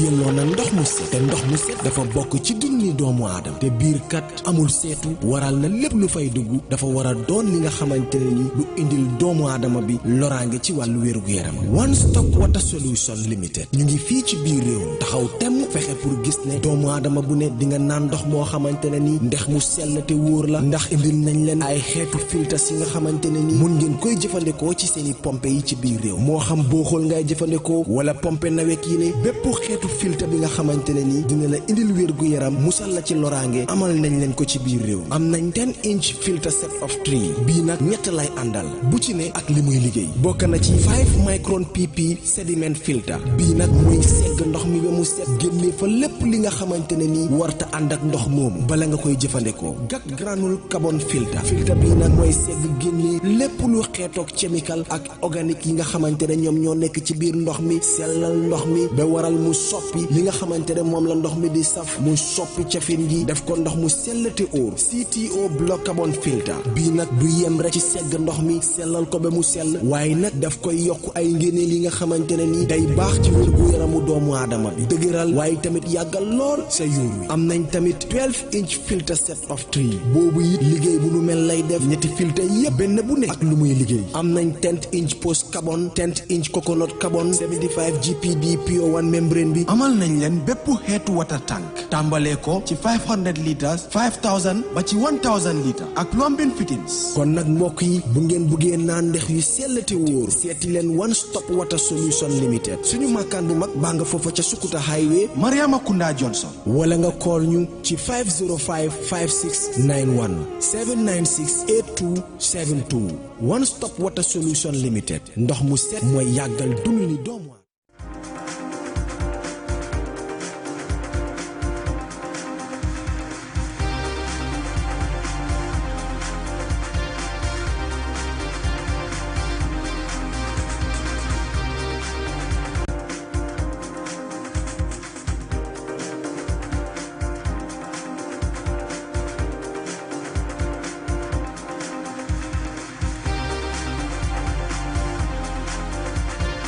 yelloo na ndox mu set te ndox mu set dafa bokk ci dunni doomu aadama te biir kat amul seetu waral na lépp lu fay dugg dafa war a doon li nga xamante ne ni lu indil doomu aadama bi loraange ci wàllu wér-gu-yaram. One Stop Water Solution Limited ñu ngi fii ci biir réew taxaw temm fexe pour gis ne doomu aadama bu ne di nga naan ndox moo xamante ne ni ndex mu sell te wóor la ndax indil nañ leen ay xeetu filtres yi nga xamante ne ni mun ngeen koy jëfandikoo ci seeni pompe yi ci biir réew moo xam booxool ngay jëfandikoo wala pompe nawek yi ne bépp xeetu filtre bi nga xamante ne ni dina la indil wér-gu-yaram musal la ci loraange amal nañ leen ko ci biir réew am nañ 10-inch filter set of 3 bii nag ñett lay àndal bu ci ne ak li muy liggéey bokk na ci 5 micron pp sediment filter bii nag mooy segg ndox mi ba mu set génne fa lépp li nga xamante ne ni warta ànd ak ndox moomu bala nga koy jëfandikoo gat granule carbon filter bii nag mooy segg génne lépp lu xeetoog chemical ak organique yi nga xamante ne ñoom ñoo nekk ci biir ndox mi sellal ndox mi ba waral mu soppi li nga xamante ne moom la ndox mi di saf mu soppi cafin gi def ko ndox mu sell te óor CTO block carbon filter bii nag du yem rek ci segg ndox mi sellal ko ba mu sell waaye nag daf koy yokk ay ngéneel yi nga xamante ne ni day baax ci wér-gu-yaramu doomu aadama bi dëgëral waaye tamit yàggal lool sa yuur wi am nañ tamit 12-inch filter set of 3 boobu it liggéey bu nu mel lay def ñetti filter yépp benn bu nekk ak lu muy liggéey am nañ 10-inch post carbon 10-inch coconut carbon 75 GPD PO1 membrane bi amal nañ leen bépp xeetu water tank tàmbalee ko ci 500 litres 5000 ba ci 1000 litres ak plumbing fittings kon nag mbokk yi bu ngeen buggee naan ndex yu sell te wóor seeti leen One Stop Water Solution Limited suñu makkaan bu mag baa nga foofa ca Sukuta Highway Mariama Kunda Johnson wala nga call ñu ci 505 5691 796 8272 One Stop Water Solution Limited ndox mu set mooy yàggal dund ni doomu.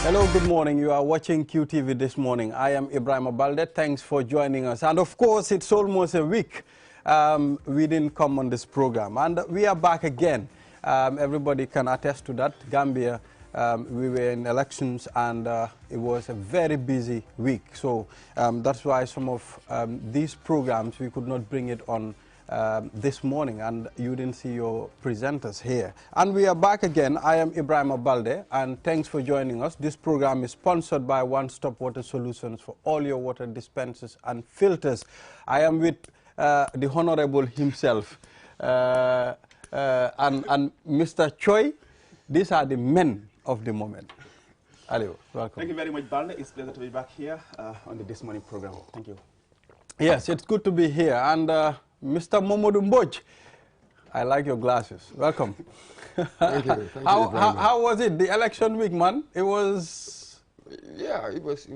Hello, good morning. You are watching QTV this morning. I am Ibrahim Abalde. Thanks for joining us. And of course, it's almost a week we didn't come on this program. And we are back again. Everybody can attest to that. Gambia, we were in elections and it was a very busy week. So that's why some of these programs, we could not bring it on this morning, and you didn't see your presenters here. And we are back again. I am Ibrahim Abalde, and thanks for joining us. This program is sponsored by One Stop Water Solutions for all your water dispensers and filters. I am with the Honorable himself and Mr. Choi. These are the men of the moment. Aliou, welcome. Thank you very much, Balde. It's a pleasure to be back here on the This Morning program. Thank you. Yes, it's good to be here. And Mr. Momodou Mbodj, I like your glasses. Welcome. Thank you. Thank you how was it? The election week, man? It was... Yeah, it was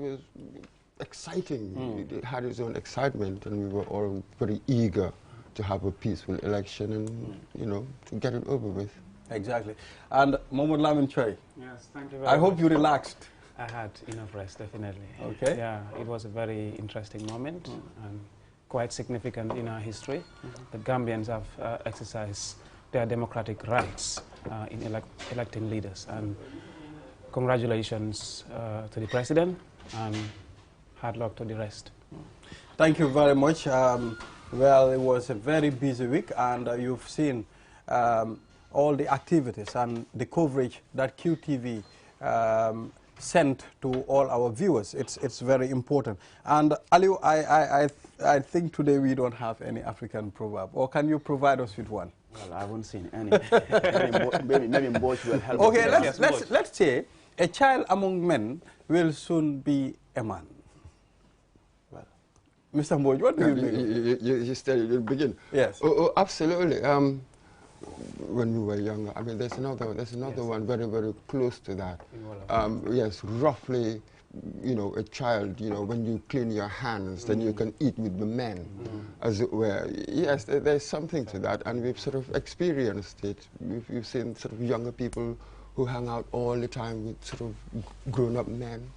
exciting. It had its own excitement, and we were all very eager to have a peaceful election and, you know, to get it over with. Exactly. And Mohamed Lamin Choi. Yes, thank you very much. I hope you relaxed. I had enough rest, definitely. Okay. Yeah, it was a very interesting moment and quite significant in our history. The Gambians have exercised their democratic rights in electing leaders. And congratulations to the president and hard luck to the rest. Thank you very much. Well, it was a very busy week, and you've seen all the activities and the coverage that QTV sent to all our viewers. It's very important. And Aliou, I think today we don't have any African proverb, or can you provide us with one? Well, I haven't seen any. maybe Mbodj will help. Okay, let's say a child among men will soon be a man. Well, Mr. Mbodj, what do you think? You still you'll begin. Yes. Oh, absolutely. When we were younger, I mean, there's another one very, very close to that. Yes, roughly, you know, a child, you know, when you clean your hands, then you can eat with the men, as it were. Yes, there's something to that, and we've sort of experienced it. We've seen sort of younger people who hang out all the time with sort of grown-up men.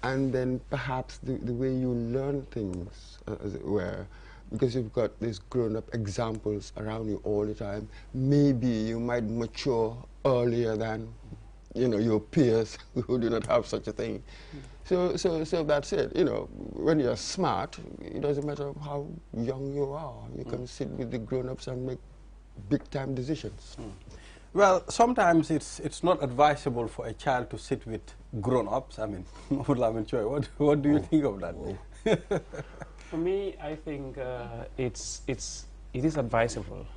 and then perhaps the way you learn things, as it were, because you've got these grown-up examples around you all the time, maybe you might mature earlier than, you know, your peers who do not have such a thing. So that's it. You know, when you're smart, it doesn't matter how young you are. You can sit with the grown-ups and make big-time decisions. Well, sometimes it's not advisable for a child to sit with grown-ups. I mean, Mohamed Lamin Choi, what do you think of that? For me, I think it is advisable.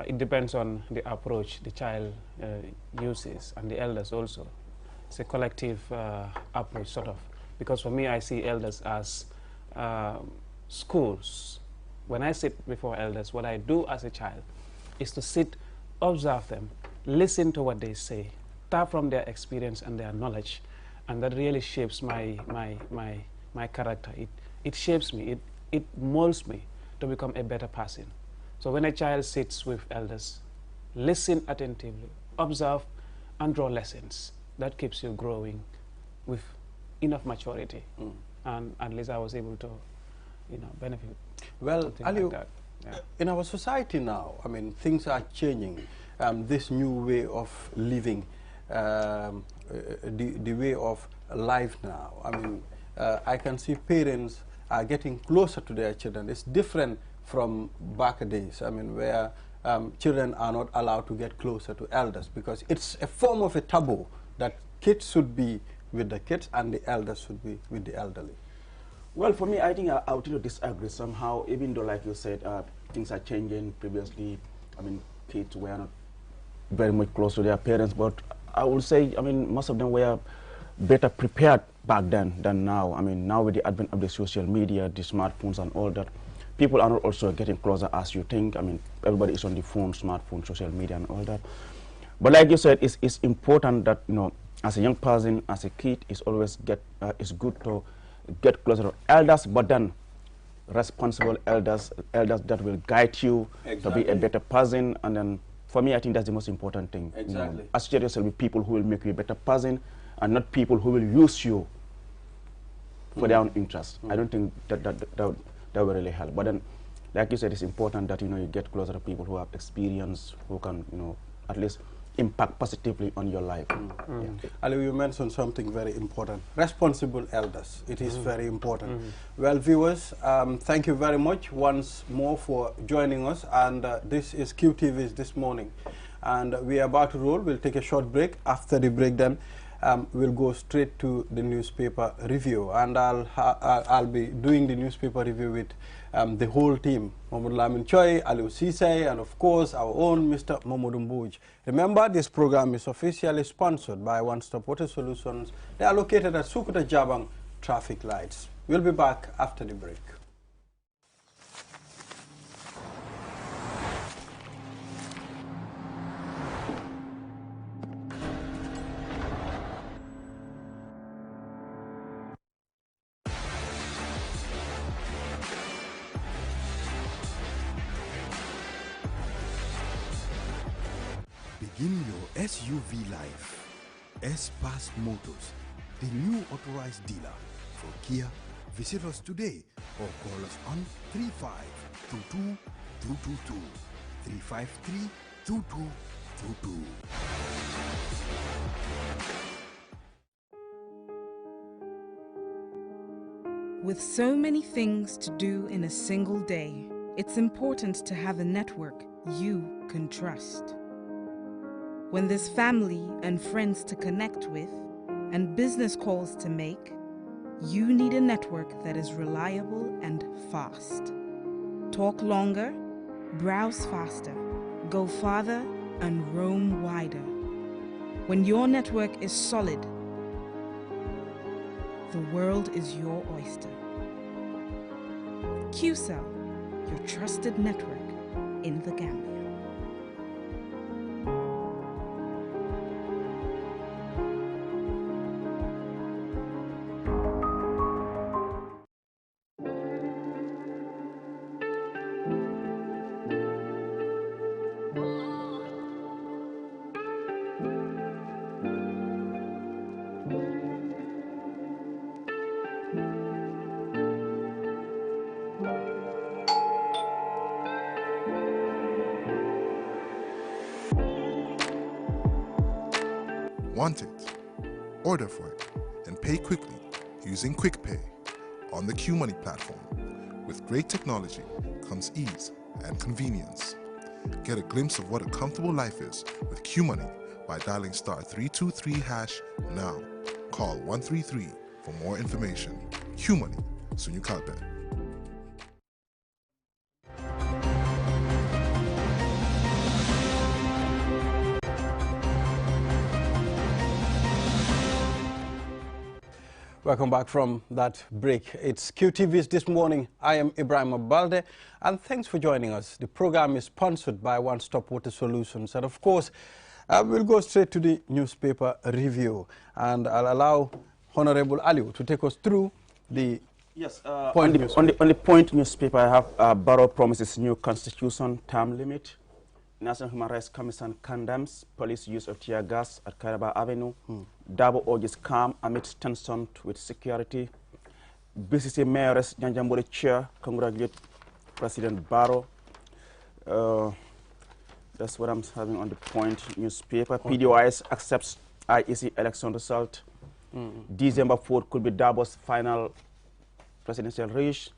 It depends on the approach the child uses, and the elders also. It's a collective approach, sort of. Because for me, I see elders as schools. When I sit before elders, what I do as a child is to sit, observe them, listen to what they say, tap from their experience and their knowledge, and that really shapes my character. It shapes me. It molds me to become a better person. So when a child sits with elders, listen attentively, observe, and draw lessons. That keeps you growing with enough maturity. And at least I was able to, you know, benefit. Well, Aliu, like that. Yeah. in our society now, I mean, things are changing. This new way of living, the way of life now. I mean, I can see parents are getting closer to their children. It's different from back days. I mean, where children are not allowed to get closer to elders because it's a form of a taboo that kids should be with the kids and the elders should be with the elderly. Well, for me, I think I would disagree somehow, even though, like you said, things are changing. Previously, I mean, kids were not very much close to their parents, but I would say, I mean, most of them were better prepared back then than now. I mean, now with the advent of the social media, the smartphones and all that, people are not also getting closer as you think. I mean, everybody is on the phone, smartphone, social media and all that. But like you said, it's important that, you know, as a young person, as a kid, it's always it's good to get closer to elders, but then responsible elders that will guide you to be a better person. And then for me, I think that's the most important thing. Exactly. Mm. Associate yourself with people who will make you a better person and not people who will use you for their own interest. I don't think that will really help. But then, like you said, it's important that, you know, you get closer to people who have experience, who can, you know, at least impact positively on your life. Yeah. Ali, you mentioned something very important. Responsible elders. It is very important. Well, viewers, thank you very much once more for joining us. And this is QTV's This Morning. And we are about to roll. We'll take a short break. After the break, then we'll go straight to the newspaper review. And I'll be doing the newspaper review with the whole team, Mohamed Lamin Choi, Aliu Sisay, and of course our own Mr. Momodou Mbouj. Remember, this program is officially sponsored by One Stop Water Solutions. They are located at Sukuta Jabang traffic lights. We'll be back after the break. Begin your SUV life. S-Pass Motors, the new authorized dealer for Kia. Visit us today or call us on 3522 222 353 2222. With so many things to do in a single day, it's important to have a network you can trust. When there's family and friends to connect with and business calls to make, you need a network that is reliable and fast. Talk longer, browse faster, go farther, and roam wider. When your network is solid, the world is your oyster. QCell, your trusted network in the Gambia. Want it? Order for it and pay quickly using QuickPay on the QMoney platform. With great technology comes ease and convenience. Get a glimpse of what a comfortable life is with QMoney by dialing *323# now. Call 133 for more information. QMoney, Sunyu Kalpe. Welcome back from that break. It's QTV's This Morning. I am Ibrahim Balde, and thanks for joining us. The program is sponsored by One Stop Water Solutions, and of course, we'll go straight to the newspaper review, and I'll allow Honorable Aliu to take us through the on the Point newspaper. I have Barrow promises new constitution term limit. National Human Rights Commission condemns police use of tear gas at Kairaba Avenue. Dabo urges calm amidst tension with security. BCC Mayoress Janjambori Chair congratulate President Barrow. That's what I'm having on the Point newspaper. PDOIS accepts IEC election result. December 4th could be Dabo's final presidential race.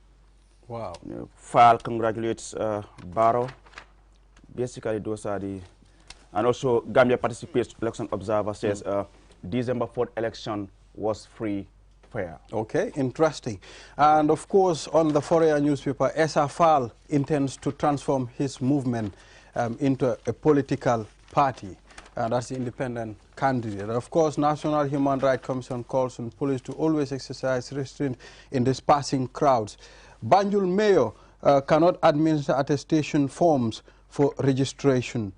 Wow. File congratulates Barrow. Basically, those are the, and also Gambia Participates Election Observer says December 4th election was free, fair. Okay, interesting. And of course, on the Fourier newspaper, Essa Fall intends to transform his movement into a political party. That's the independent candidate. Of course, National Human Rights Commission calls on police to always exercise restraint in dispersing crowds. Banjul Mayor cannot administer attestation forms for registration.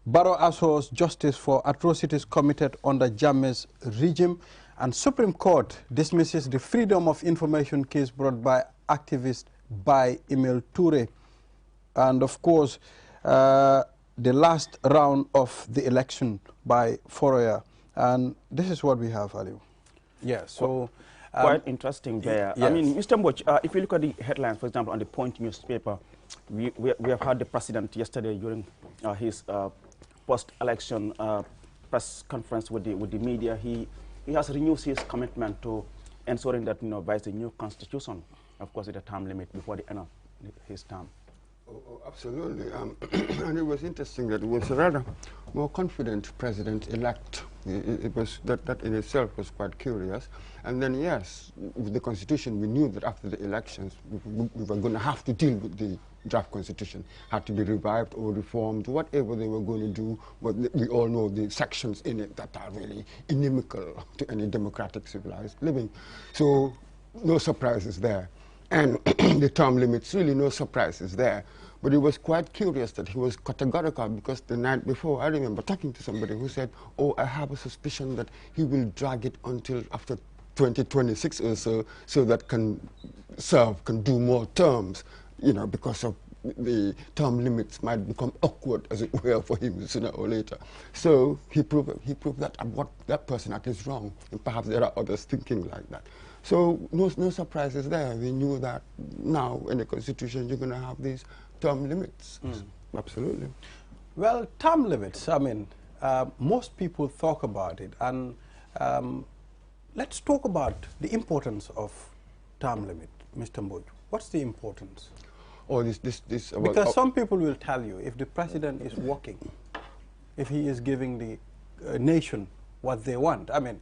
Barrow assures justice for atrocities committed under Jammeh's regime, and Supreme Court dismisses the Freedom of Information case brought by activist by Emile Toure. And of course, the last round of the election by Fourier. And this is what we have, Aliu. Yes, so quite interesting there. Yes. I mean, Mr. Mboch, if you look at the headlines, for example, on the Point newspaper, we have had the president yesterday during his post-election press conference with the media. He has renewed his commitment to ensuring that by the new constitution, of course, with a term limit before the end of his term. Oh, absolutely. And it was interesting that it was a rather more confident president-elect. It was that in itself was quite curious. And then, yes, with the constitution, we knew that after the elections, we were going to have to deal with the draft constitution, had to be revived or reformed, whatever they were going to do. But we all know the sections in it that are really inimical to any democratic civilized living. So no surprises there. And the term limits, really no surprises there. But it was quite curious that he was categorical, because the night before, I remember talking to somebody who said, oh, I have a suspicion that he will drag it until after 2026 or so that can do more terms, because of the term limits might become awkward, as it were, for him sooner or later. So he proved that what that person is wrong, and perhaps there are others thinking like that. So no surprises there. We knew that now in the Constitution you're going to have these term limits. Absolutely. Well, term limits, I mean, most people talk about it, and let's talk about the importance of term limit, Mr. Mbodj. What's the importance? Oh, this because some people will tell you, if the president is working, if he is giving the nation what they want, I mean,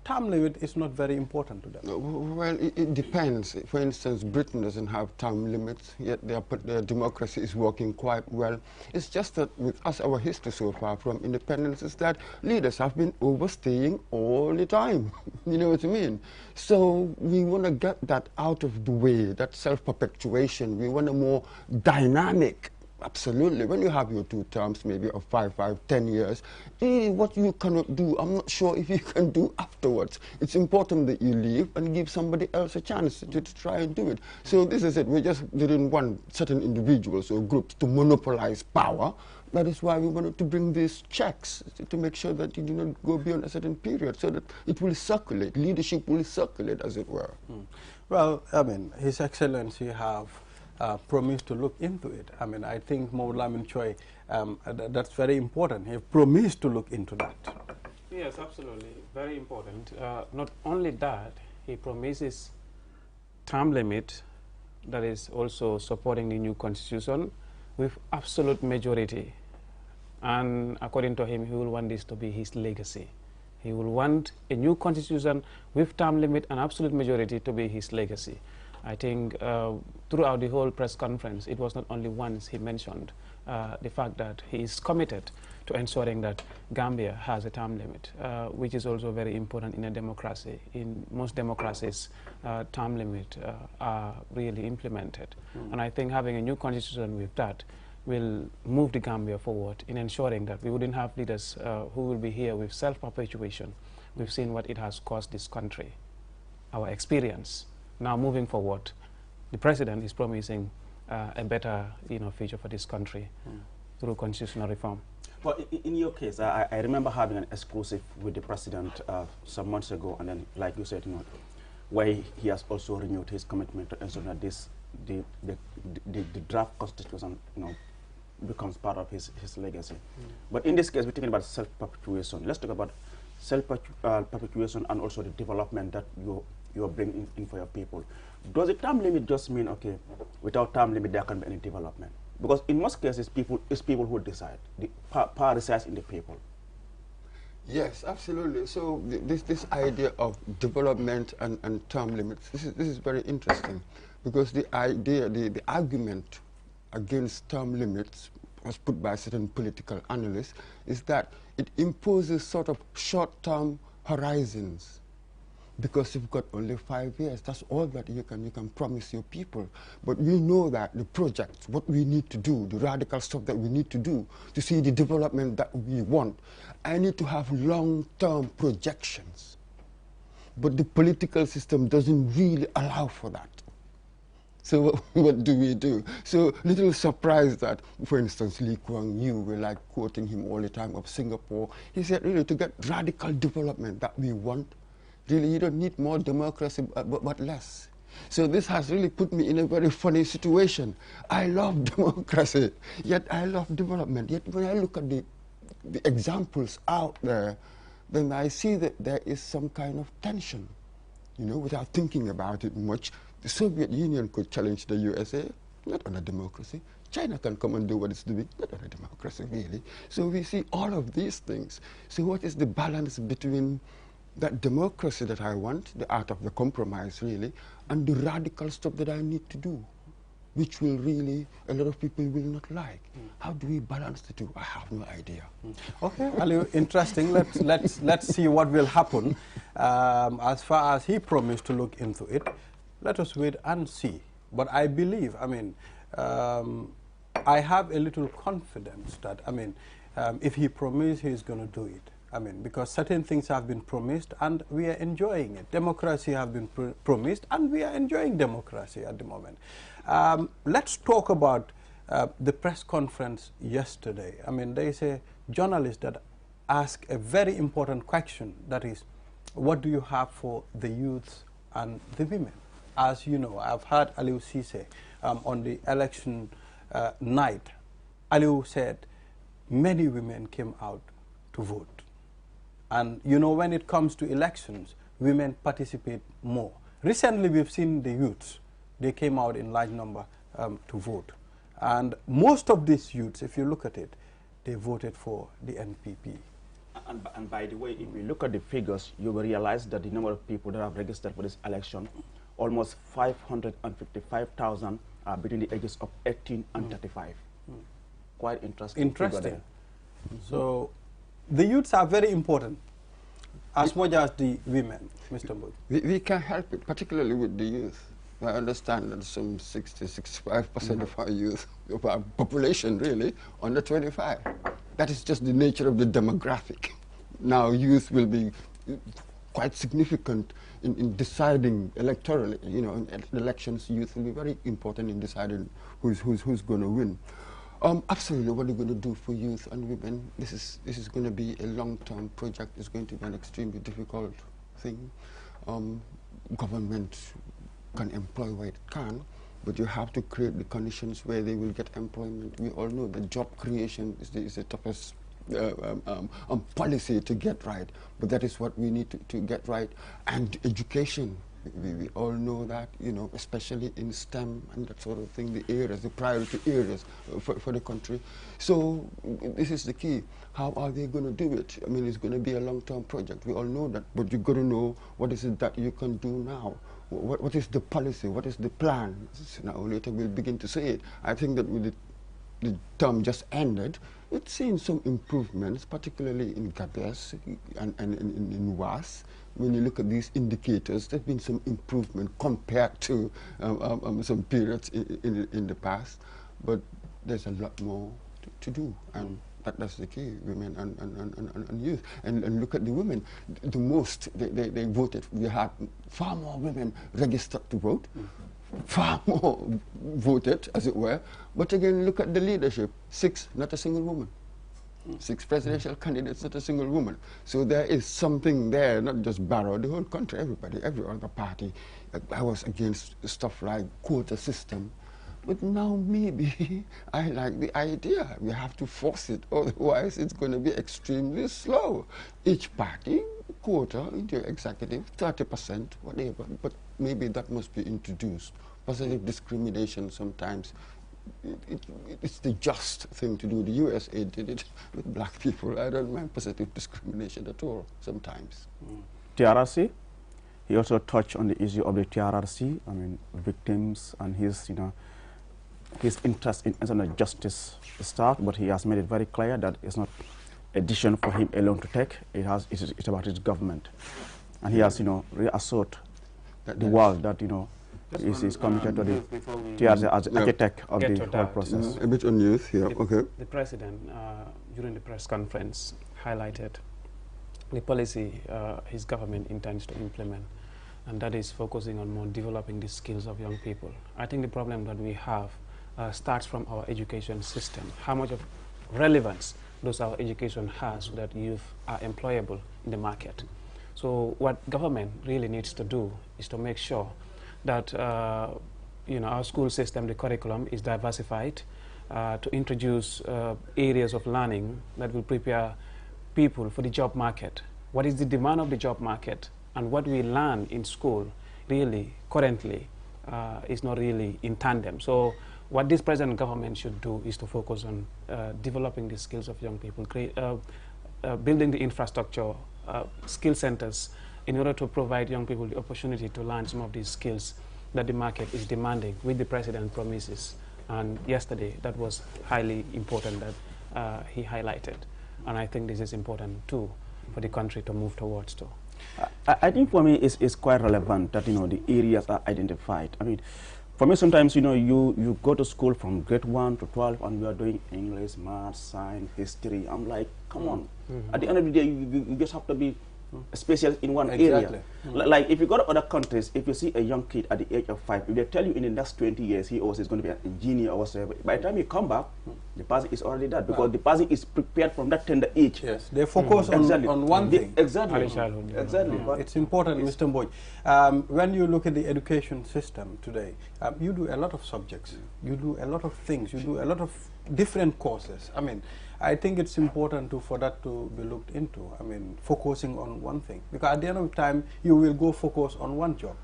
term limit is not very important to them. Well, it depends. For instance, Britain doesn't have term limits, yet their democracy is working quite well. It's just that with us, our history so far from independence is that leaders have been overstaying all the time. You know what I mean? So we want to get that out of the way, that self-perpetuation. We want a more dynamic. Absolutely. When you have your 2 terms, maybe of 5, 10 years, what you cannot do, I'm not sure if you can do afterwards. It's important that you leave and give somebody else a chance to try and do it. So this is it. We just didn't want certain individuals or groups to monopolize power. That is why we wanted to bring these checks to make sure that you do not go beyond a certain period, so that it will circulate, leadership will circulate, as it were. Well, I mean, His Excellency have promised to look into it. I mean, I think Maud Lamin Choi, that's very important. He promised to look into that. Yes, absolutely. Very important. Not only that, he promises term limit that is also supporting the new constitution with absolute majority. And according to him, he will want this to be his legacy. He will want a new constitution with term limit and absolute majority to be his legacy. I think throughout the whole press conference, it was not only once he mentioned the fact that he is committed to ensuring that Gambia has a term limit, which is also very important in a democracy. In most democracies, term limit are really implemented. And I think having a new constitution with that will move the Gambia forward in ensuring that we wouldn't have leaders who will be here with self-perpetuation. We've seen what it has cost this country, our experience. Now moving forward, the president is promising a better future for this country through constitutional reform. Well, in your case, I remember having an exclusive with the president some months ago, and then, like you said, where he has also renewed his commitment to ensure that the draft constitution, becomes part of his legacy. But in this case, we're talking about self-perpetuation. Let's talk about self-perpetuation and also the development that you're bringing in for your people. Does the term limit just mean, okay, without term limit there can't be any development? Because in most cases, it's people who decide. The power resides in the people. Yes, absolutely. So this idea of development and term limits, this is very interesting, because the idea, the argument against term limits, as put by certain political analysts, is that it imposes sort of short-term horizons. Because you've got only 5 years, that's all that you can promise your people. But we know that the projects, what we need to do, the radical stuff that we need to do to see the development that we want, I need to have long-term projections. But the political system doesn't really allow for that. So what do we do? So little surprised that, for instance, Lee Kuan Yew, we like quoting him all the time, of Singapore, he said really to get radical development that we want, really, you don't need more democracy, but less. So this has really put me in a very funny situation. I love democracy, yet I love development. Yet when I look at the examples out there, then I see that there is some kind of tension. Without thinking about it much, the Soviet Union could challenge the USA, not on a democracy. China can come and do what it's doing, not on a democracy, really. So we see all of these things. So what is the balance between that democracy that I want, the art of the compromise, really, and the radical stuff that I need to do, which will really, a lot of people will not like. How do we balance the two? I have no idea. Okay, Ali, interesting. Let's see what will happen. As far as he promised to look into it, let us wait and see. But I believe, I have a little confidence that, if he promised, he's going to do it. Because certain things have been promised and we are enjoying it. Democracy have been promised and we are enjoying democracy at the moment. Let's talk about the press conference yesterday. There is a journalist that asked a very important question, that is, what do you have for the youths and the women? As you know, I've heard Aliou Cisse on the election night. Aliou said many women came out to vote. And when it comes to elections, women participate more. Recently, we've seen the youths. They came out in large number to vote. And most of these youths, if you look at it, they voted for the NPP. And by the way, if you look at the figures, you will realize that the number of people that have registered for this election, almost 555,000 are between the ages of 18 and 35. Quite interesting. Interesting. So the youths are very important, as much as the women, Mr. Mbod. We can help it, particularly with the youth. I understand that some 65% of our youth, of our population really, under 25. That is just the nature of the demographic. Now youth will be quite significant in deciding electorally. In elections, youth will be very important in deciding who's going to win. Absolutely, what are we going to do for youth and women? This is going to be a long-term project. It's going to be an extremely difficult thing. Government can employ where it can, but you have to create the conditions where they will get employment. We all know that job creation is the toughest policy to get right, but that is what we need to get right. And education, we all know that, you know, especially in STEM and that sort of thing, the areas, the priority areas for the country. So this is the key. How are they going to do it? I mean, it's going to be a long-term project. We all know that, but you've got to know what is it that you can do now. What is the policy? What is the plan? Now later we'll begin to say it. I think that with the term just ended, we've seen some improvements, particularly in Gabes and in WAS. When you look at these indicators, there's been some improvement compared to some periods in the past, but there's a lot more to do, and that's the key, women and youth. And look at the women, the most they voted. We had far more women registered to vote, far more voted, as it were. But again, look at the leadership, 6, not a single woman. 6 presidential candidates, not a single woman. So there is something there, not just Barrow, the whole country, everybody, every other party. I was against stuff like quota system. But now maybe I like the idea. We have to force it, otherwise it's going to be extremely slow. Each party, quota into executive, 30%, whatever, but maybe that must be introduced. Positive discrimination sometimes. It's the just thing to do. The USA did it with black people. I don't mind positive discrimination at all, sometimes. TRRC, he also touched on the issue of the TRRC, I mean, victims and his, you know, his interest in international justice stuff, but he has made it very clear that it's not a decision for him alone to take. It's about his government. And he has, you know, reassured the world that, you know, is committed to the TRRC as the architect of the whole process. A bit on youth here, okay. The president, during the press conference, highlighted the policy his government intends to implement, and that is focusing on more developing the skills of young people. I think the problem that we have starts from our education system. How much of relevance does our education has so that youth are employable in the market? So what government really needs to do is to make sure that you know, our school system, the curriculum is diversified, to introduce areas of learning that will prepare people for the job market. What is the demand of the job market? And what we learn in school really currently is not really in tandem. So what this present government should do is to focus on developing the skills of young people, building the infrastructure, skill centers, in order to provide young people the opportunity to learn some of these skills that the market is demanding, with the president promises. And yesterday, that was highly important that he highlighted. And I think this is important too for the country to move towards too. I think for me it's quite relevant that, you know, the areas are identified. I mean, for me sometimes, you know, you go to school from grade 1 to 12 and you are doing English, math, science, history. I'm like, come on. At the end of the day, you just have to be a specialist in one area. Like if you go to other countries, if you see a young kid at the age of 5, if they tell you in the next 20 years he also is going to be an engineer or whatever, by the time you come back, the person is already that, because the person is prepared from that tender age. Yes, they focus on one thing. Exactly. Exactly. It's important, Mr. Mboj. When you look at the education system today, you do a lot of subjects, you do a lot of things, you do a lot of different courses. I mean, I think it's important for that to be looked into. I mean, focusing on one thing, because at the end of the time, you will go focus on one job.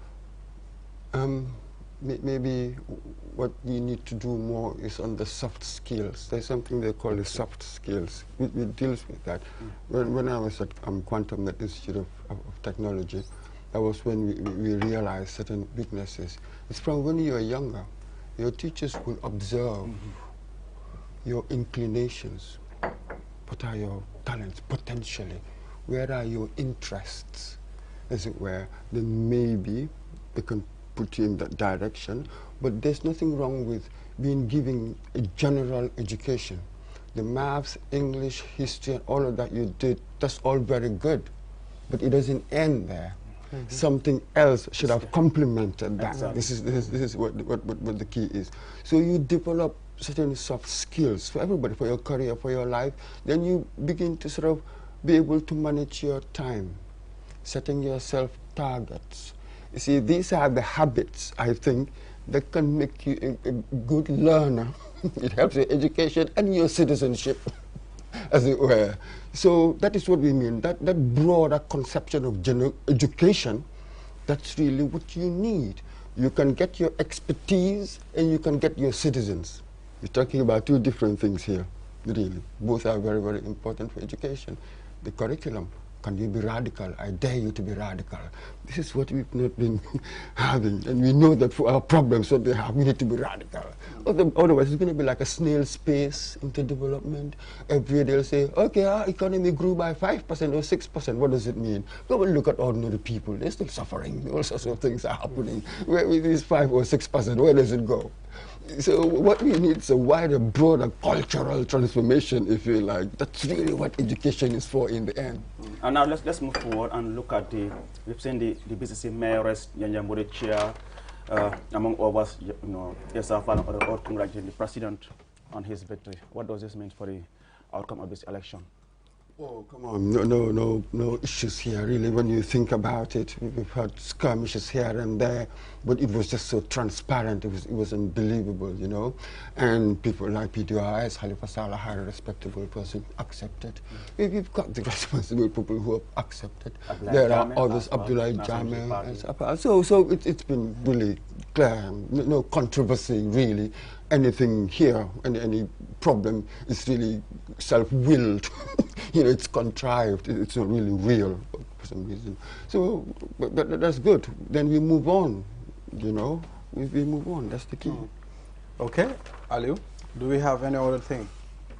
Maybe what we need to do more is on the soft skills. There's something they call the soft skills. It deals with that. When I was at Quantum Net Institute of Technology, that was when we realized certain weaknesses. It's from when you are younger. Your teachers will observe your inclinations. What are your talents, potentially? Where are your interests, as it were? Then maybe they can put you in that direction. But there's nothing wrong with giving a general education. The maths, English, history, and all of that you did, that's all very good. But it doesn't end there. Something else should have complemented that. Exactly. This is what the key is. So you develop certain soft skills for everybody, for your career, for your life. Then you begin to sort of be able to manage your time, setting yourself targets. You see, these are the habits, I think, that can make you a good learner. It helps your education and your citizenship. as it were. So that is what we mean, that broader conception of education, that's really what you need. You can get your expertise and you can get your citizens. We're talking about two different things here, really. Both are very, very important for education. The curriculum. Can you be radical? I dare you to be radical. This is what we've not been having. And we know that for our problems, what they have, we need to be radical. Otherwise, it's going to be like a snail's pace into development. Every year they'll say, okay, our economy grew by 5% or 6%. What does it mean? Go and look at ordinary people. They're still suffering. All sorts of things are happening. Where with these 5 or 6%, where does it go? So what we need is a wider, broader cultural transformation, if you like. That's really what education is for in the end. And now let's move forward and look at we've seen the BCC mayoress, Nyanyambure chair, among others, yourself and other congratulating the president on his victory. What does this mean for the outcome of this election? Oh, come on, no issues here, really, when you think about it. We've had skirmishes here and there, but it was just so transparent, it was unbelievable, you know. And people like PDRS, Halifa Sallah, highly respectable person, accepted. We've got the responsible people who have accepted. There are others, Abdullah Jamil. So it's been really clear, no controversy, really. Anything here, any problem is really self-willed. You know, it's contrived. It's not really real for some reason. So, but that's good. Then we move on, you know. We move on. That's the key. Okay. Aliu, do we have any other thing?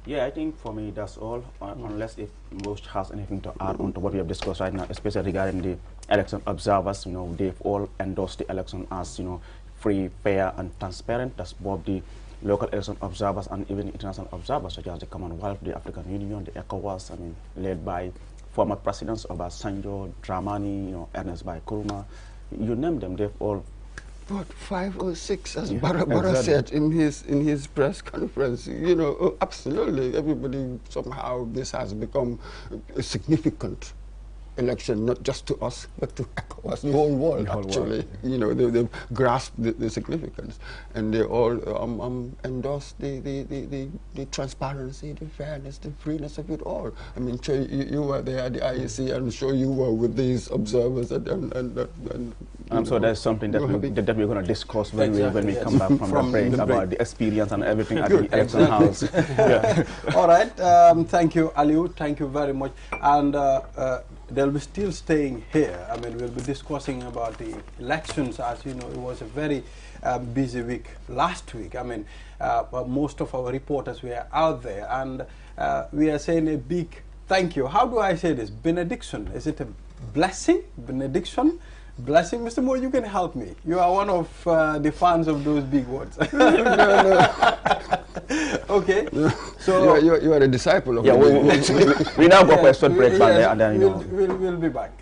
Yeah, I think for me that's all, unless if Most has anything to add on to what we have discussed right now, especially regarding the election observers. You know, they've all endorsed the election as, you know, free, fair, and transparent. That's both the local election observers and even international observers, such as the Commonwealth, the African Union, the ECOWAS, led by former presidents Obasanjo, Dramani, you know, Ernest Bai Koroma. You name them, they've all. What, 5 or 6, as Barra said in his press conference. You know, absolutely, everybody, somehow this has become a significant election, not just to us, but to ECOWAS, the whole world, actually. You know, they've grasped the significance, and they all endorse the transparency, the fairness, the freeness of it all. I mean, you were there at the IEC, I'm sure you were with these observers, and I'm sure there's something that we're going to discuss when we come back from the break about the experience and everything at the election house. Yeah. All right. Thank you, Aliu. Thank you very much. And they'll be still staying here. I mean, we'll be discussing about the elections. As you know, it was a very busy week last week. I mean, most of our reporters were out there, and we are saying a big thank you. How do I say this? Benediction. Is it a blessing? Benediction? Blessing? Mr. Moore, you can help me. You are one of the fans of those big words. No. Okay. So you are a disciple of we now go for a short break, and then we'll be back.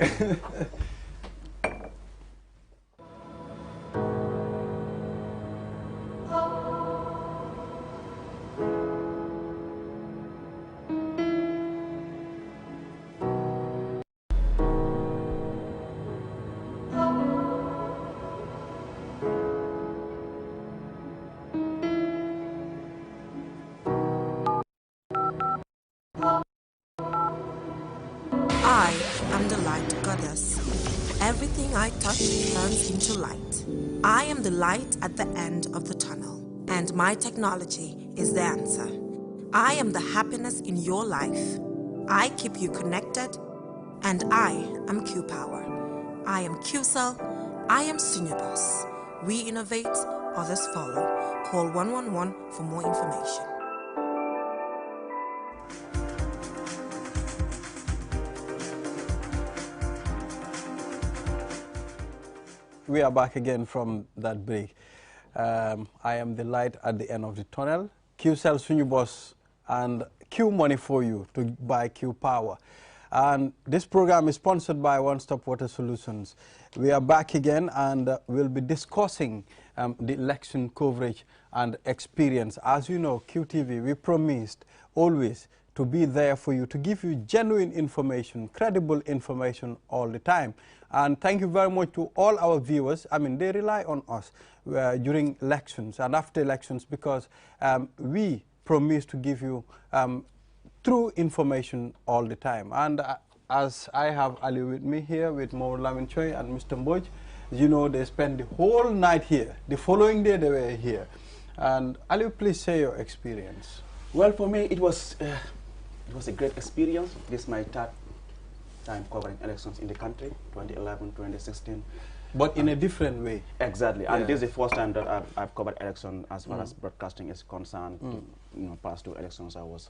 I am the light goddess. Everything I touch turns into light. I am the light at the end of the tunnel, and my technology is the answer. I am the happiness in your life. I keep you connected, and I am Q-Power. I am Q-Cell. I am Sunibus. We innovate, others follow. Call 111 for more information. We are back again from that break. I am the light at the end of the tunnel. Q-Cell Sunibus and Q Money for you to buy Q-Power. And this program is sponsored by One Stop Water Solutions. We are back again, and we'll be discussing the election coverage and experience. As you know, QTV, we promised always to be there for you, to give you genuine information, credible information all the time. And thank you very much to all our viewers. I mean, they rely on us during elections and after elections, because we promise to give you true information all the time. And as I have Ali with me here, with Mo Lamin Choi and Mr. Mboj, you know, they spent the whole night here. The following day they were here. And Ali, please share your experience. Well, for me, it was a great experience. This is my third time covering elections in the country, 2011, 2016. But in a different way. Exactly. And this is the first time that I've covered election as far as broadcasting is concerned. You know, past two elections I was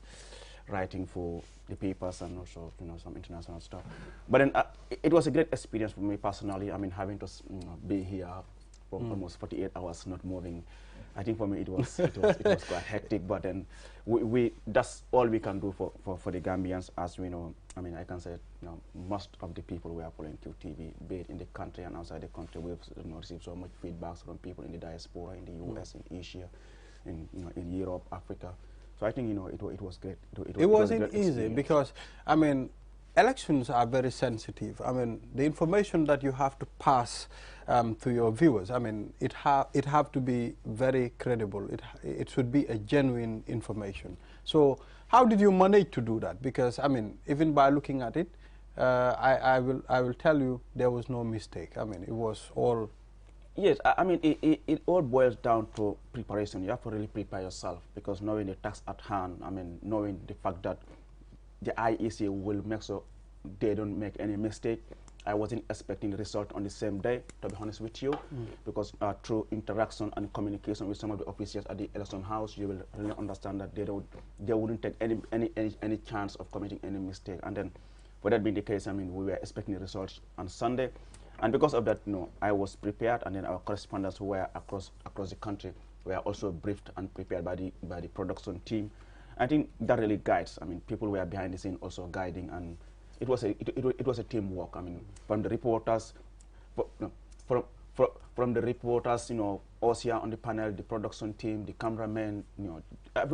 writing for the papers and also, you know, some international stuff. But then it was a great experience for me personally. I mean, having to be here for almost 48 hours, not moving. I think for me it was quite hectic. But then that's all we can do for the Gambians, as we know. I mean, I can say, you know, most of the people who are following QTV, be it in the country and outside the country, we've received so much feedback from people in the diaspora, in the US, in Asia, in Europe, Africa. So I think, you know, it was great. It wasn't easy because, I mean, elections are very sensitive. I mean, the information that you have to pass to your viewers, I mean, it have to be very credible. It should be a genuine information. So how did you manage to do that? Because, I mean, even by looking at it, I will tell you there was no mistake. I mean, it was all... Yes, I mean, it all boils down to preparation. You have to really prepare yourself, because knowing the task at hand, I mean, knowing the fact that the IEC will make sure they don't make any mistake. I wasn't expecting the result on the same day, to be honest with you, because through interaction and communication with some of the officials at the election house, you will really understand that they wouldn't take any chance of committing any mistake. And then, for that being the case, I mean, we were expecting the results on Sunday. And because of that, you know, I was prepared, and then our correspondents who were across the country were also briefed and prepared by the production team. I think that really guides. I mean, people were behind the scene also guiding, and it was a teamwork. I mean, from the reporters, from the reporters, you know, us here on the panel, the production team, the cameramen, you know,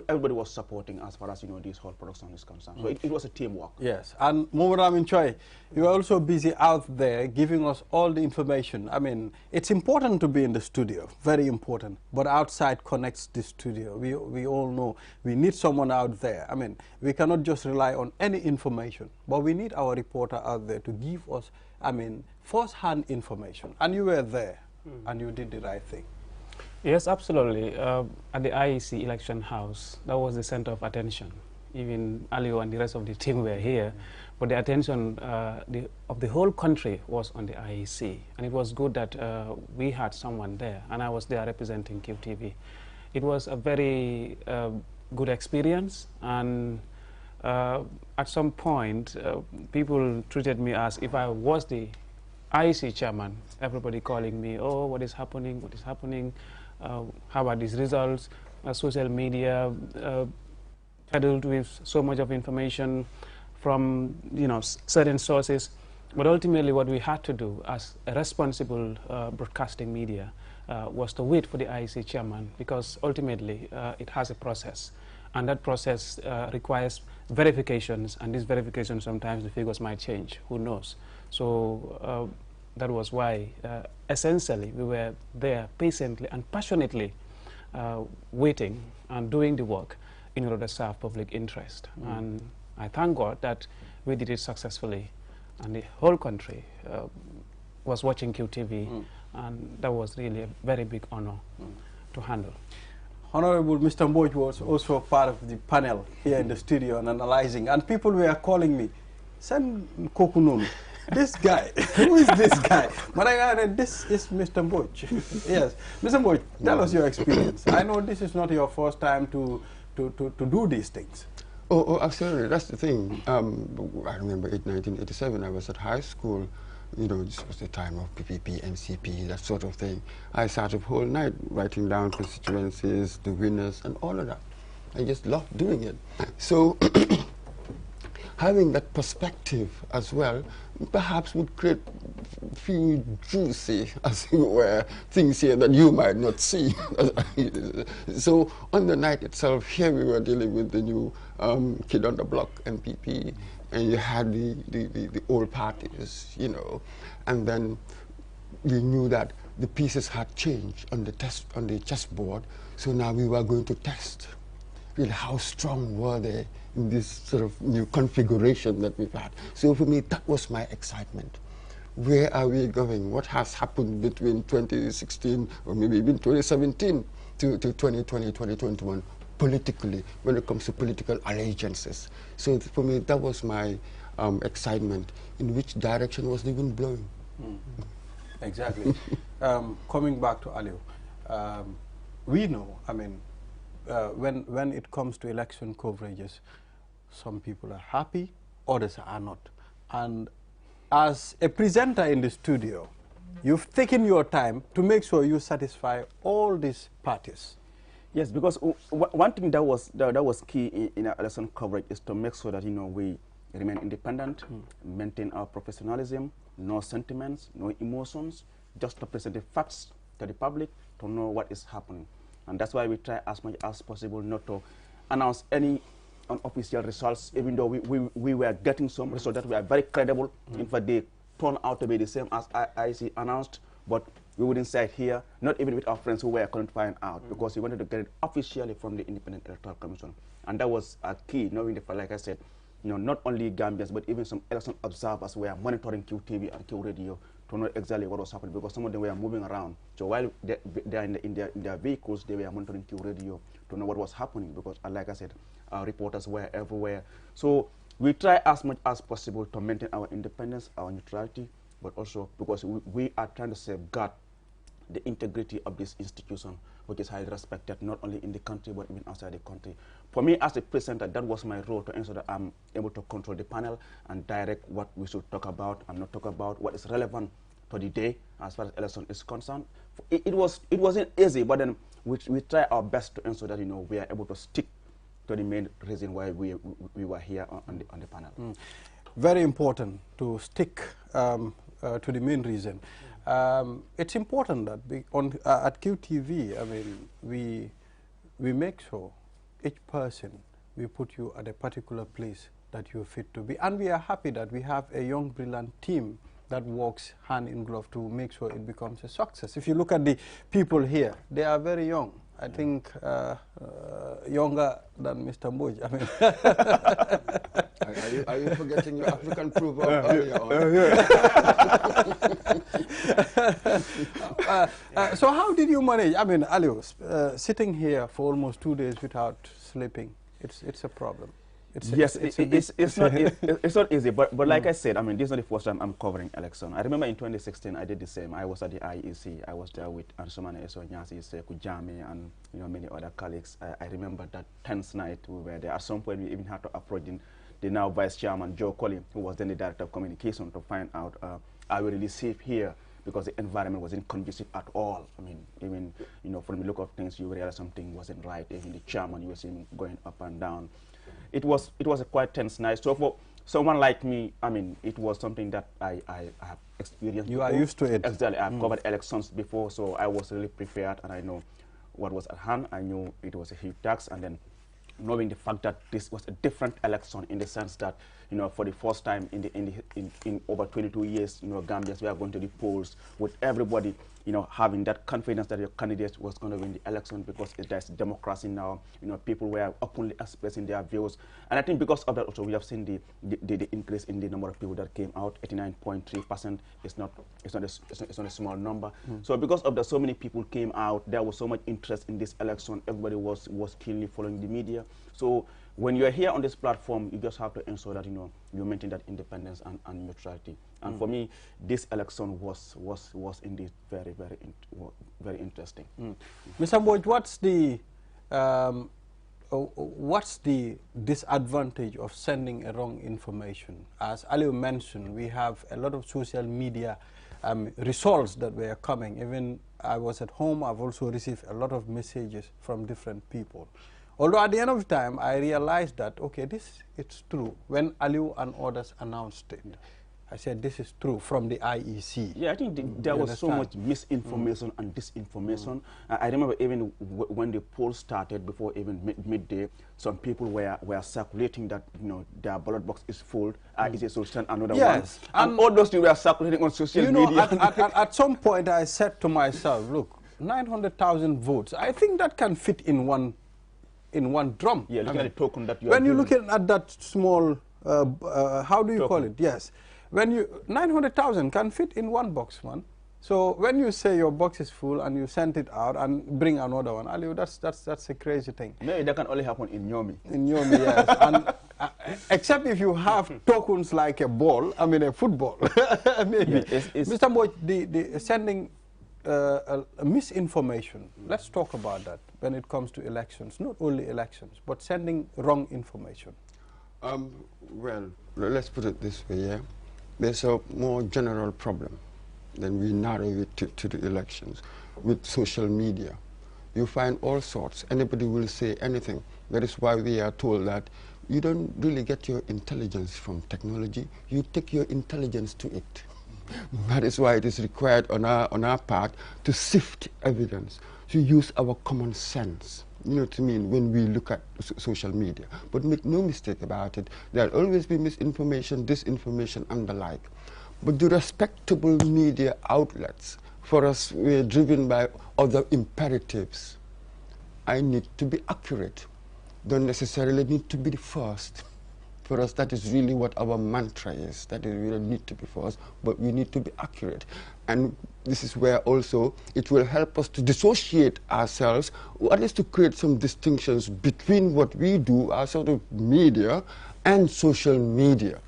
everybody was supporting as far as, you know, this whole production is concerned. So it was a teamwork. Yes, and Momoramin Choi, you are also busy out there giving us all the information. I mean, it's important to be in the studio, very important, but outside connects the studio. We all know we need someone out there. I mean, we cannot just rely on any information, but we need our reporter out there to give us, I mean, first-hand information. And you were there, and you did the right thing. Yes, absolutely. At the IEC election house, that was the center of attention. Even Alio and the rest of the team were here, but the attention of the whole country was on the IEC. And it was good that we had someone there, and I was there representing QTV. It was a very good experience, and at some point, people treated me as if I was the IEC chairman. Everybody calling me, oh, what is happening, what is happening? How about these results? Social media peddled with so much of information from, you know, certain sources. But ultimately what we had to do as a responsible broadcasting media was to wait for the IEC chairman, because ultimately it has a process. And that process requires verifications, and these verifications, sometimes the figures might change, who knows. So that was why, essentially, we were there patiently and passionately waiting and doing the work in order to serve public interest. And I thank God that we did it successfully, and the whole country was watching QTV, and that was really a very big honor to handle. Honorable Mr. Mboj was also part of the panel here in the studio and analyzing, and people were calling me, "Send Kokunun." This guy, who is this guy? But this is Mr. Mboj. Yes, Mr. Mboj, tell us your experience. I know this is not your first time to do these things. Oh, absolutely. That's the thing. I remember in 1987, I was at high school. You know, this was the time of PPP, NCP, that sort of thing. I sat up whole night writing down constituencies, the winners, and all of that. I just loved doing it. So having that perspective as well perhaps would create few juicy, as it were, things here that you might not see. So on the night itself, here we were dealing with the new kid on the block, MPP, and you had the old parties, you know, and then we knew that the pieces had changed on the chessboard, so now we were going to test. really how strong were they in this sort of new configuration that we've had. So for me, that was my excitement. Where are we going? What has happened between 2016 or maybe even 2017 to 2020, 2021 politically when it comes to political allegiances? So for me, that was my excitement. In which direction was the wind blowing? Exactly. Coming back to Aliu, we know, I mean, when it comes to election coverages, some people are happy, others are not. And as a presenter in the studio, you've taken your time to make sure you satisfy all these parties. Yes, because one thing that was key in our election coverage is to make sure that we remain independent, maintain our professionalism, no sentiments, no emotions, just to present the facts to the public to know what is happening. And that's why we try as much as possible not to announce any unofficial results, even though we were getting some results that were very credible. In fact, they turned out to be the same as IEC announced, but we wouldn't say it here, not even with our friends who were couldn't find out, because we wanted to get it officially from the Independent Electoral Commission. And that was a key, knowing the fact, like I said, not only Gambians, but even some election observers were monitoring QTV and Q Radio to know exactly what was happening, because some of them were moving around. So while they're in their vehicles, they were monitoring Q Radio to know what was happening, because like I said, our reporters were everywhere. So we try as much as possible to maintain our independence, our neutrality, but also because we are trying to safeguard the integrity of this institution, which is highly respected not only in the country but even outside the country. For me as a presenter, that was my role, to ensure that I'm able to control the panel and direct what we should talk about and not talk about, what is relevant to the day as far as election is concerned. It wasn't easy, but then we try our best to ensure that we are able to stick to the main reason why we were here on the panel. Very important to stick to the main reason. It's important that at QTV, I mean, we make sure each person, we put you at a particular place that you're fit to be. And we are happy that we have a young, brilliant team that works hand in glove to make sure it becomes a success. If you look at the people here, they are very young. I think younger than Mr. Mboj. I mean, are you forgetting your African proof earlier on? So how did you manage? I mean, Aliu, sitting here for almost 2 days without sleeping, it's a problem. It's not easy, but like I said, I mean, this is not the first time I'm covering election. I remember in 2016, I did the same. I was at the IEC. I was there with Ansumana Eso Nyasi, Sekou Jame, and many other colleagues. I remember that tense night we were there. At some point, we even had to approach the now Vice Chairman, Joe Collins, who was then the Director of Communication, to find out, are we really safe here? Because the environment wasn't conducive at all. I mean, even, from the look of things, you realize something wasn't right. Even the chairman, you were seeing him going up and down. It was a quite tense night. So for someone like me, I mean, it was something that I have experienced. You are used to it. Exactly. I've covered elections before, so I was really prepared, and I know what was at hand. I knew it was a huge task, and then knowing the fact that this was a different election in the sense that, for the first time in over 22 years, Gambians were going to the polls with everybody, having that confidence that your candidate was going to win the election, because there's democracy now. People were openly expressing their views, and I think because of that also we have seen the increase in the number of people that came out. 89.3% is not a small number. So because of that, so many people came out. There was so much interest in this election. Everybody was keenly following the media. So when you're here on this platform, you just have to ensure that you maintain that independence and neutrality. And for me, this election was indeed very, very, very interesting. Mr. Mboj, what's the disadvantage of sending a wrong information? As Aliu mentioned, we have a lot of social media results that were coming. Even I was at home, I've also received a lot of messages from different people. Although at the end of the time, I realized that, okay, it's true. When Aliu and others announced it, I said, this is true from the IEC. Yeah, I think there was so much misinformation and disinformation. I remember even when the poll started, before even midday, some people were circulating that, their ballot box is full, IEC should send another one. And all those things were circulating on social media. At some point, I said to myself, look, 900,000 votes, I think that can fit in one in one drum. Yeah, look at the token that you when are you're giving. looking at that small, how do you Token. call it? Yes. When you, 900,000 can fit in one box, man. So when you say your box is full and you send it out and bring another one, Aliu, that's a crazy thing. No, that can only happen in Nyomi. In Nyomi, yes. And, except if you have tokens like a ball, I mean a football. Maybe. Yeah, it's Mr. Moj, the sending misinformation, let's talk about that when it comes to elections. Not only elections, but sending wrong information. Well, let's put it this way, yeah. There's a more general problem. Then we narrow it to the elections. With social media, you find all sorts. Anybody will say anything. That is why we are told that you don't really get your intelligence from technology. You take your intelligence to it. That is why it is required on our part to sift evidence, to use our common sense. You know what I mean, when we look at social media. But make no mistake about it, there will always be misinformation, disinformation, and the like. But the respectable media outlets, for us, we're driven by other imperatives. I need to be accurate. Don't necessarily need to be the first. For us, that is really what our mantra is. That is, we don't need to be first, but we need to be accurate. And this is where also it will help us to dissociate ourselves, or at least to create some distinctions between what we do, our sort of media, and social media,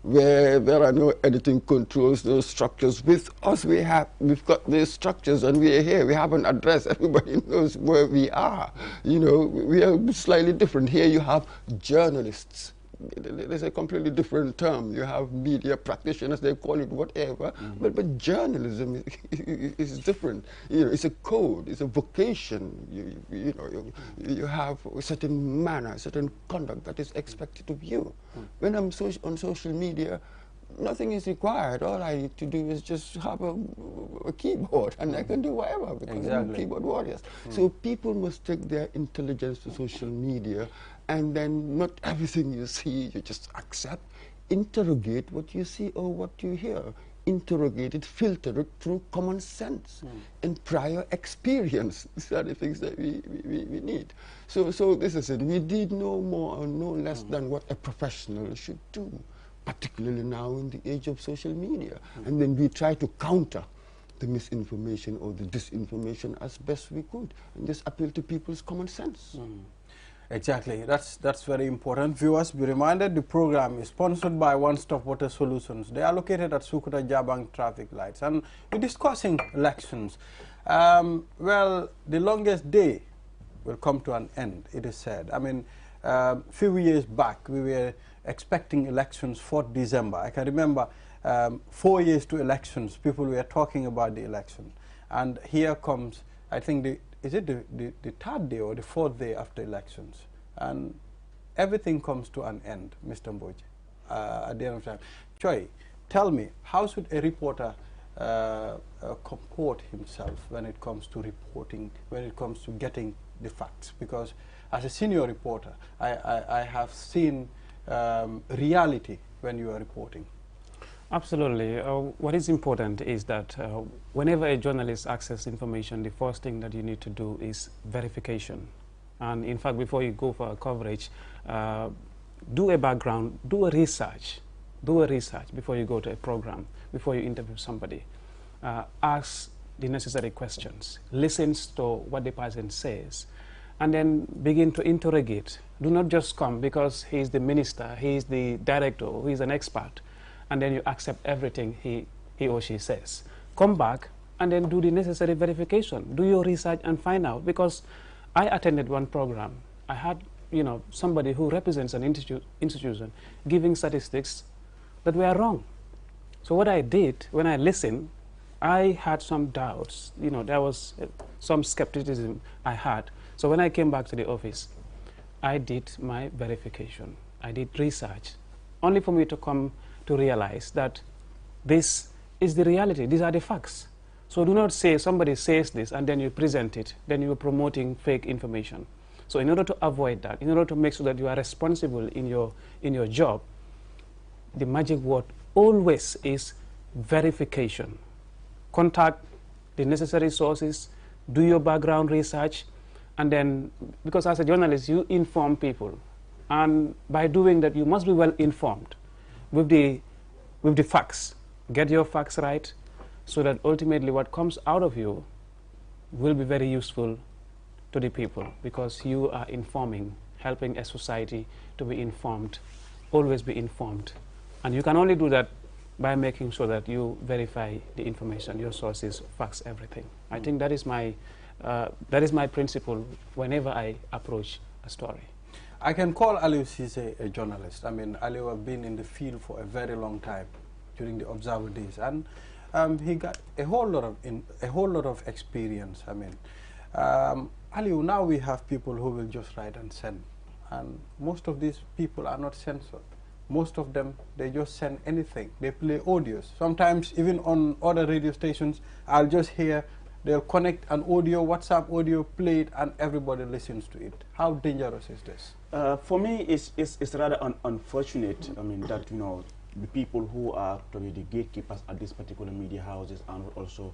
where there are no editing controls, no structures. With us, we've got these structures, and we are here. We have an address. Everybody knows where we are. You know, we are slightly different. Here you have journalists. There's a completely different term. You have media practitioners, they call it whatever, but journalism is different. You know, it's a code, it's a vocation. You have a certain manner, certain conduct that is expected of you. When I'm on social media, nothing is required. All I need to do is just have a keyboard, and I can do whatever, because I'm keyboard warriors. So people must take their intelligence to social media, and then not everything you see you just accept. Interrogate what you see or what you hear. Interrogate it, filter it through common sense and prior experience. These are the things that we need. So this is it. We need no more or no less than what a professional should do, particularly now in the age of social media. And then we try to counter the misinformation or the disinformation as best we could, and just appeal to people's common sense. Exactly, that's very important. Viewers, be reminded the program is sponsored by One Stop Water Solutions. They are located at Sukuta Jabang traffic lights, and we're discussing elections. Well, the longest day will come to an end, it is said. I mean, few years back, we were expecting elections 4th December. I can remember 4 years to elections, people were talking about the election. And here comes, I think, is it the 3rd day or the 4th day after elections? And everything comes to an end, Mr. Mboj, at the end of time. Choi, tell me, how should a reporter comport himself when it comes to reporting, when it comes to getting the facts? Because as a senior reporter, I have seen reality when you are reporting. Absolutely. What is important is that whenever a journalist accesses information, the first thing that you need to do is verification. And in fact, before you go for a coverage, do a background, do a research before you go to a program, before you interview somebody. Ask the necessary questions, listen to what the person says, and then begin to interrogate. Do not just come because he's the minister, he's the director, he's an expert, and then you accept everything he or she says. Come back and then do the necessary verification. Do your research and find out, because I attended one program. I had somebody who represents an institution giving statistics that were wrong. So what I did, when I listened, I had some doubts. There was some skepticism I had. So when I came back to the office, I did my verification. I did research, only for me to come to realize that this is the reality. These are the facts. So do not say somebody says this and then you present it, then you are promoting fake information. So in order to avoid that, in order to make sure that you are responsible in your job, the magic word always is verification. Contact the necessary sources, do your background research, And then, because as a journalist, you inform people. And by doing that, you must be well informed with the facts. Get your facts right, so that ultimately what comes out of you will be very useful to the people, because you are informing, helping a society to be informed, always be informed. And you can only do that by making sure that you verify the information, your sources, facts, everything. I think that is my principle whenever I approach a story. I can call Aliou Ceesay a journalist. I mean, Aliou has been in the field for a very long time during the Observer days, and he got a whole lot of experience. I mean, Aliou, now we have people who will just write and send, and most of these people are not censored. Most of them, they just send anything. They play audios. Sometimes even on other radio stations, I'll just hear, they'll connect an audio, WhatsApp audio, play it, and everybody listens to it. How dangerous is this? For me, it's rather unfortunate. I mean, that, you know, the people who are to be the gatekeepers at these particular media houses are also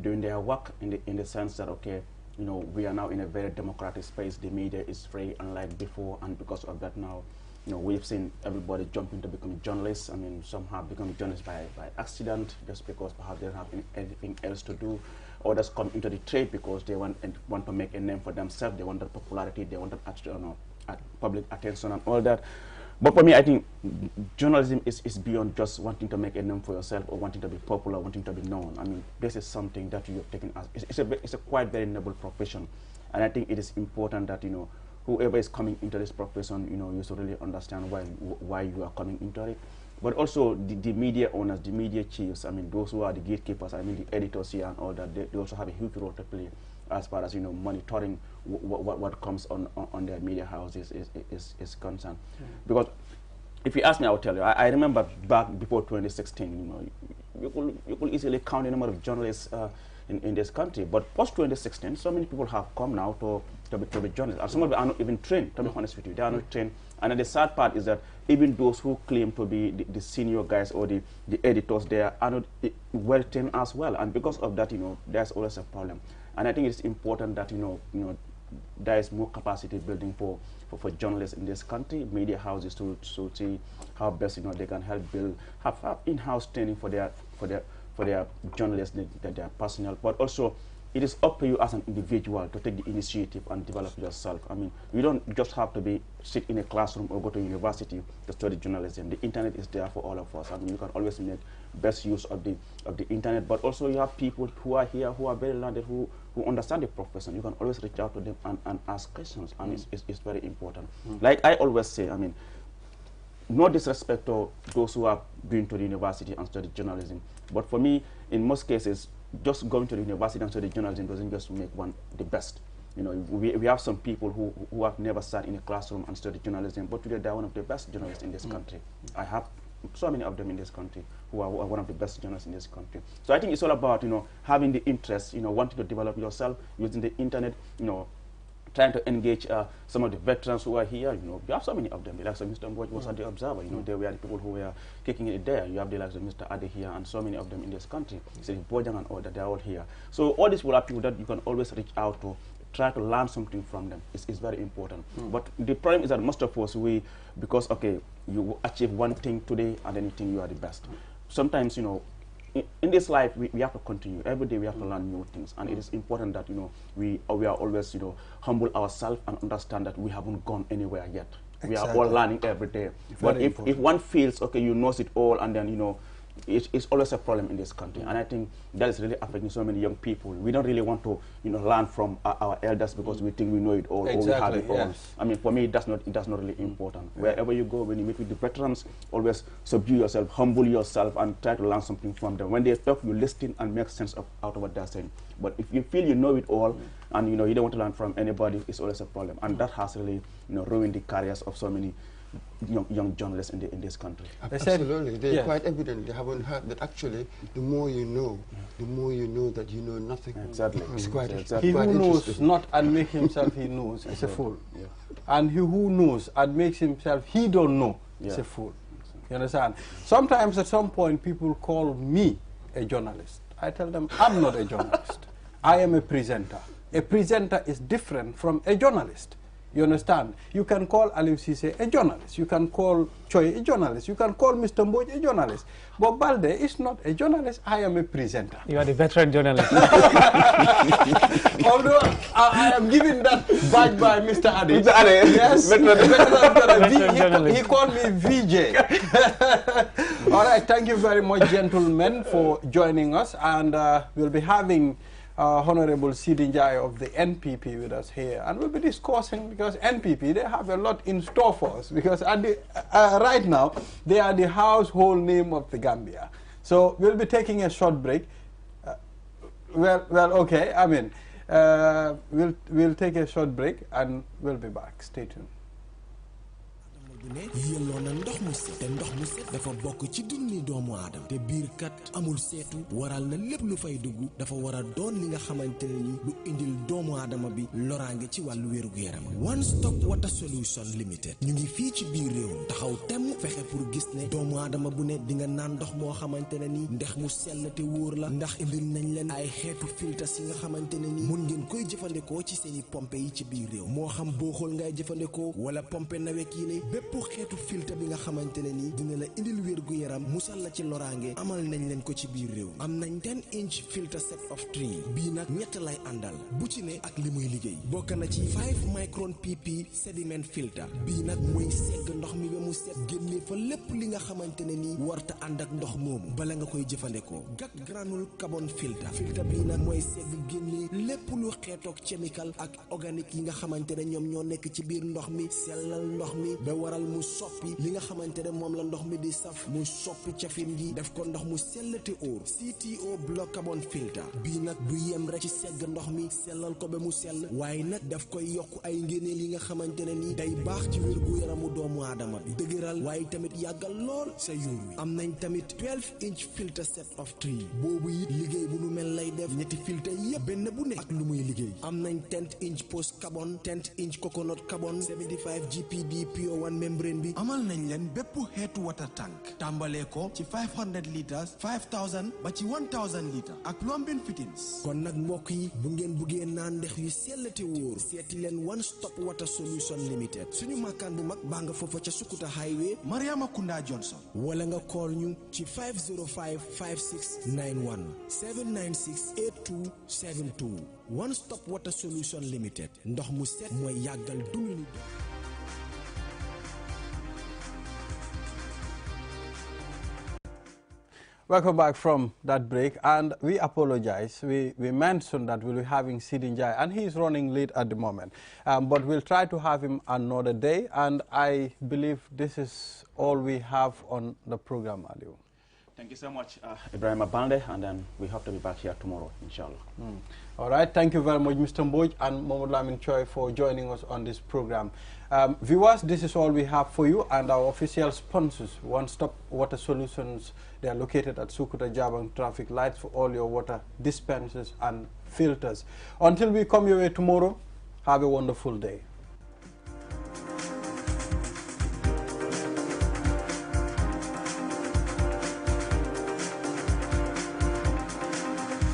doing their work in the sense that, okay, you know, we are now in a very democratic space. The media is free, unlike before, and because of that now, you know, we've seen everybody jumping to become journalists. I mean, some have become journalists by accident, just because perhaps they don't have anything else to do. Others come into the trade because they want to make a name for themselves. They want the popularity, they want the public attention and all that. But for me, I think journalism is beyond just wanting to make a name for yourself or wanting to be popular, wanting to be known. I mean, this is something that you have taken as, it's a quite very noble profession. And I think it is important that, you know, whoever is coming into this profession, you know, you should really understand why you are coming into it. But also the media owners, the media chiefs, I mean, those who are the gatekeepers, I mean, the editors here and all that, they also have a huge role to play as far as, you know, monitoring what comes on their media houses is concerned. Because if you ask me, I will tell you, I remember back before 2016, you know, you could easily count the number of journalists in this country. But post 2016, so many people have come now to be journalists. And some of them are not even trained, to be honest with you. They are not trained. And then the sad part is that even those who claim to be the senior guys or the editors, they are not well trained as well. And because of that, you know, there's always a problem. And I think it's important that, you know, there is more capacity building for journalists in this country, media houses to see how best, you know, they can help build, have in-house training for their journalists, their personnel, but also it is up to you as an individual to take the initiative and develop yourself. I mean, you don't just have to sit in a classroom or go to university to study journalism. The internet is there for all of us. I mean, you can always make best use of the internet, but also you have people who are here who are very learned, who understand the profession. You can always reach out to them and ask questions, and it's very important. Like I always say, I mean, no disrespect to those who have been to the university and studied journalism, but for me, in most cases, just going to the university and study journalism doesn't just make one the best. You know, we have some people who have never sat in a classroom and studied journalism, but today they are one of the best journalists in this country. I have so many of them in this country who are one of the best journalists in this country. So I think it's all about, you know, having the interest, you know, wanting to develop yourself, using the internet, you know, trying to engage some of the veterans who are here. You know, you have so many of them. The likes of Mr. Mboj was at the Observer. You know, they were the people who were kicking it there. You have the likes of Mr. Ade here, and so many of them in this country. So Bojang and all that, they're all here. So all these will are people that you can always reach out to, try to learn something from them. It's very important. But the problem is that most of us, because, okay, you achieve one thing today and then you think you are the best. Sometimes, you know, in this life, we have to continue. Every day we have to learn new things. And it is important that, you know, we are always, you know, humble ourselves and understand that we haven't gone anywhere yet. Exactly. We are all learning every day. But if one feels, okay, you know it all, and then, you know, it's always a problem in this country. And I think that is really affecting so many young people. We don't really want to, you know, learn from our elders because we think we know it all, or we have it all. I mean, for me, that's not really important. Wherever you go, when you meet with the veterans, always subdue yourself, humble yourself, and try to learn something from them. When they talk, you listen and make sense out of what they're saying. But if you feel you know it all, and, you know, you don't want to learn from anybody, it's always a problem. And that has really, you know, ruined the careers of so many young journalists in this country. Absolutely. They're quite evident. They haven't heard that actually the more you know that you know nothing. Exactly. It's quite He who knows not and make himself he knows is a fool. And he who knows and makes himself he don't know is a fool. You understand? Sometimes at some point people call me a journalist. I tell them I'm not a journalist. I am a presenter. A presenter is different from a journalist. You understand? You can call Aliou Ceesay a journalist. You can call Choi a journalist. You can call Mr. Mbodj a journalist. But Balde is not a journalist. I am a presenter. You are the veteran journalist. Although I am given that badge by Mr. Adi. Mr. Adi, yes. Veteran journalist. He called me VJ. All right. Thank you very much, gentlemen, for joining us. And we'll be having Honorable Sidi Njai of the NPP with us here, and we'll be discussing, because NPP, they have a lot in store for us, because at the, right now they are the household name of the Gambia. So we'll be taking a short break. Well, okay. I mean, we'll take a short break and we'll be back. Stay tuned. yelloo na ndox mu set te ndox mu set dafa bokk ci dunni doomu aadama te biir kat amul seetu waral na lépp lu fay dugg dafa war a doon li nga xamante ne ni lu indil doomu aadama bi loraange ci wàllu wérugu yaram One Stop Water Solution Limited ñu ngi fii ci biir réew taxaw temm fexe pour gis ne doomu aadama bu ne di nga naan ndox moo xamante ne ni ndex mu sell te wóor la ndax indil nañ leen ay xeetu filtres yi nga xamante ne ni mun ngeen koy jëfandikoo ci seeni pompe yi ci biir réew moo xam booxool ngay jëfandikoo wala pompe nawek yi ne bépp xeetu filtre bi nga xamante ne ni dina la indil wér gu yaram musal la ci loraange amal nañ leen ko ci biir réew am nañ 10-inch filter set of 3 bii nag ñett lay àndal bu ci ne ak li muy liggéey bokk na ci 5 micron pp sediment filter bii nag mooy segg ndox mi ba mu set génne fa lépp li nga xamante ne ni warta ànd ak ndox moomu bala nga koy jëfandikoo gat granule carbon filter bii nag mooy segg génne lépp lu xeetoog chemical ak organique yi nga xamante ne ñoom ñoo nekk ci biir ndox mi sellal ndox mi ba waral mu soppi li nga xamante ne moom la ndox mi di saf mu soppi cafin gi def ko ndox mu sell te óor CTO block carbon filter bii nag du yem rek ci segg ndox mi sellal ko ba mu sell waaye nag daf koy yokk ay ngéneel yi nga xamante ne ni day baax ci wér gu yaramu doomu aadama bi dëgëral waaye tamit yàggal lool sa yuur wi am nañ tamit 12-inch filter set of 3 boobu it liggéey bu nu mel lay def ñetti filter yépp benn bu nekk ak lu muy liggéey am nañ 10-inch post carbon 10-inch coconut carbon 75 GPD pure one membrane bi amal nañ leen bépp xeetu water tank tàmbalee ko ci 500 litres 5000 ba ci 1000 litres ak plumbing fittings kon nag mbokk yi bu ngeen buggee naan ndex yu sell te wóor seeti leen One Stop Water Solution Limited suñu makkaan bu mag baa nga foofa ca Sukuta Highway Mariama Kunda Johnson wala nga call ñu ci 505 5691 796 8272 One Stop Water Solution Limited ndox mu set mooy yàggal dund. Welcome back from that break, and we apologize. We mentioned that we'll be having Sidi Njai, and he's running late at the moment. But we'll try to have him another day, and I believe this is all we have on the program, Aliou. Thank you so much, Ibrahim Abande, and then we hope to be back here tomorrow, inshallah. All right, thank you very much, Mr. Mbodj and Mohamed Lamin Choi, for joining us on this program. Viewers, this is all we have for you, and our official sponsors, One Stop Water Solutions. They are located at Sukuta Jabang traffic lights for all your water dispensers and filters. Until we come your way tomorrow, have a wonderful day.